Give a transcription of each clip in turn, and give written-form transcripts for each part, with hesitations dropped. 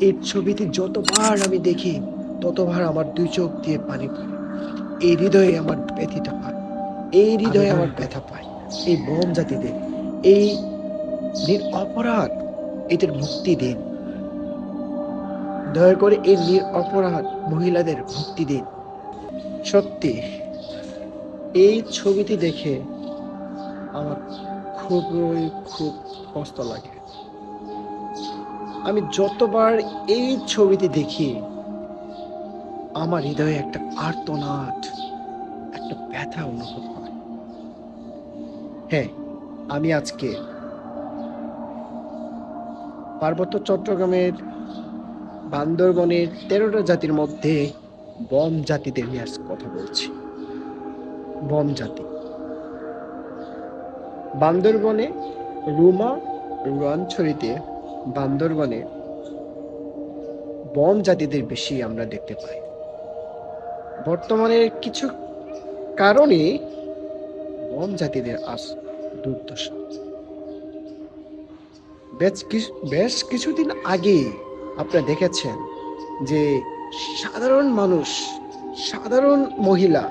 এই ছবিতে যতবার আমি দেখি ততবার আমার দুই চোখ দিয়ে পানি পড়ে। এই হৃদয়ে আমার ব্যথিটা পায়, এই হৃদয়ে আমার ব্যথা পায়। এই বোম জাতিদের, এই অপরাধ, এদের মুক্তি দিন। দয়া করে এই অপরাধ মহিলাদের মুক্তি দিন। সত্যি এই ছবিটি দেখে আমার খুব কষ্ট লাগে। আমি যতবার এই ছবিটি দেখি আমার হৃদয়ে একটা আর্তনাদ, একটা ব্যথা অনুভব হয়। হ্যাঁ, আমি আজকে পার্বত্য চট্টগ্রামের বান্দরবনের 13টা জাতির মধ্যে বম জাতিদের নিয়ে কথা বলছি। বম জাতি বান্দরবনে, রুমা রোয়াংছড়িতে বান্দরবনে বম জাতিদের বেশি আমরা দেখতে পাই। বর্তমানে কিছু কারণে বম জাতিদের আজ দুর্দশা। বেশ কিছুদিন আগে আপনারা দেখেছেন যে সাধারণ মানুষ, সাধারণ মহিলা,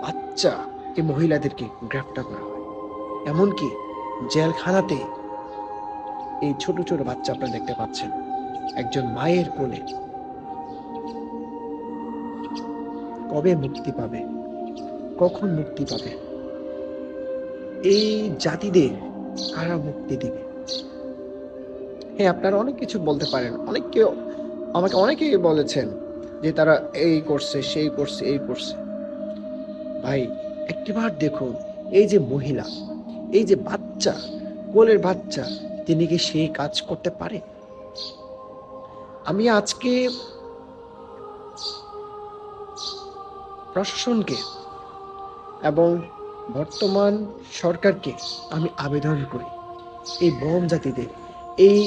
বাচ্চা, এই মহিলাদেরকে গ্রেফতার করা হয়। এমনকি জেলখানাতে এই ছোট ছোট বাচ্চা আপনারা দেখতে পাচ্ছেন একজন মায়ের কোলে। কবে মুক্তি পাবে? কখন মুক্তি পাবে? এই জাতিদের কারা মুক্তি দিবে? হ্যাঁ, আপনারা অনেক কিছু বলতে পারেন। আমাকে অনেকেই বলেছেন যে তারা এই করছে, সেই করছে, এই করছে। ভাই, একটিবার দেখুন, এই যে মহিলা, এই যে বাচ্চা, কোলের বাচ্চা, তিনি কি সেই কাজ করতে পারে? আমি আজকে প্রশাসনকে এবং বর্তমান সরকারকে আমি আবেদন করি, এই বম জাতিদের, এই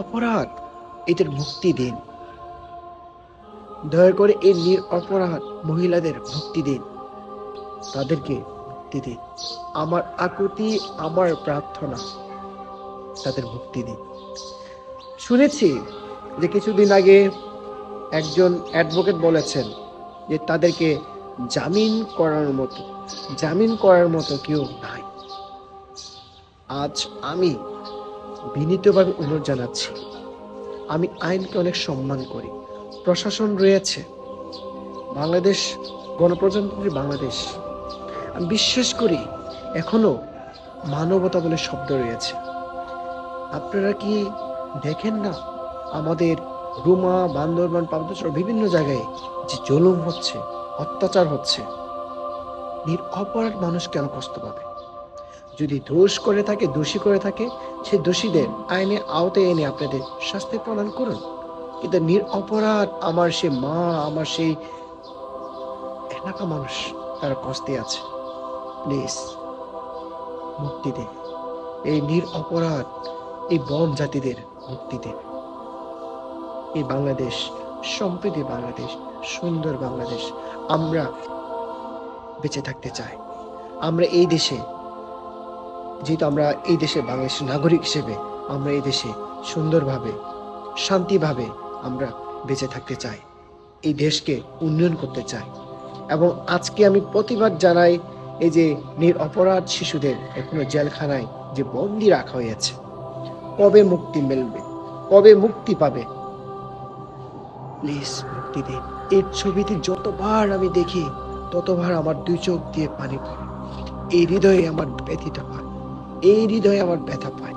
অপরাধ, এদের মুক্তি দিন। দয়া করে এই অপরাধ মহিলাদের মুক্তি দিন, তাদেরকে মুক্তি দিন। আমার আকুতি, আমার প্রার্থনা, তাদের মুক্তি দিন। শুনেছি যে কিছুদিন আগে একজন অ্যাডভোকেট বলেছেন যে তাদেরকে জামিন করার মতো কেউ নাই। আজ আমি বিনীতভাবে অনুরোধ জানাচ্ছি, আমি আইনকে অনেক সম্মান করি। প্রশাসন রয়েছে, বাংলাদেশ গণপ্রজাতন্ত্রী বাংলাদেশ, আমি বিশ্বাস করি এখনো মানবতা বলে শব্দ রয়েছে। আপনারা কি দেখেন না আমাদের রুমা, বান্দরবান, পার্বত্য বিভিন্ন জায়গায় যে জুলুম হচ্ছে, অত্যাচার হচ্ছে? অপরাধ মানুষ কেন কষ্ট পাবে? যদি দোষী করে থাকে, সে দোষীদের আইনে আওতায় এনে আপনাদের শাস্তি প্রদান করুন। কিন্তু অপরাধ আমার সে মা, আমার সেই এলাকা মানুষ, তারা কষ্টে আছে। প্লিজ মুক্তি দিন এই অপরাধ, এই বম জাতিদের মুক্তি দিন। এই বাংলাদেশ সম্প্রীতি বাংলাদেশ, সুন্দর বাংলাদেশ আমরা বেঁচে থাকতে চাই। আমরা এই দেশে, যেহেতু আমরা এই দেশে বাংলাদেশের নাগরিক হিসেবে, আমরা এই দেশে সুন্দরভাবে, শান্তিভাবে আমরা বেঁচে থাকতে চাই। এই দেশকে উন্নয়ন করতে চাই। এবং আজকে আমি প্রতিবাদ জানাই এই যে অপরাধ শিশুদের এখনো জেলখানায় যে বন্দি রাখা হয়েছে। কবে মুক্তি মিলবে? কবে মুক্তি পাবে? প্লিজ মুক্তি দিন। এই ছবিতে যতবার আমি দেখি ততবার আমার দুই চোখ দিয়ে পানি পড়ে। এই হৃদয়ে আমার ব্যথিটা পায়, এই হৃদয়ে আমার ব্যথা পায়।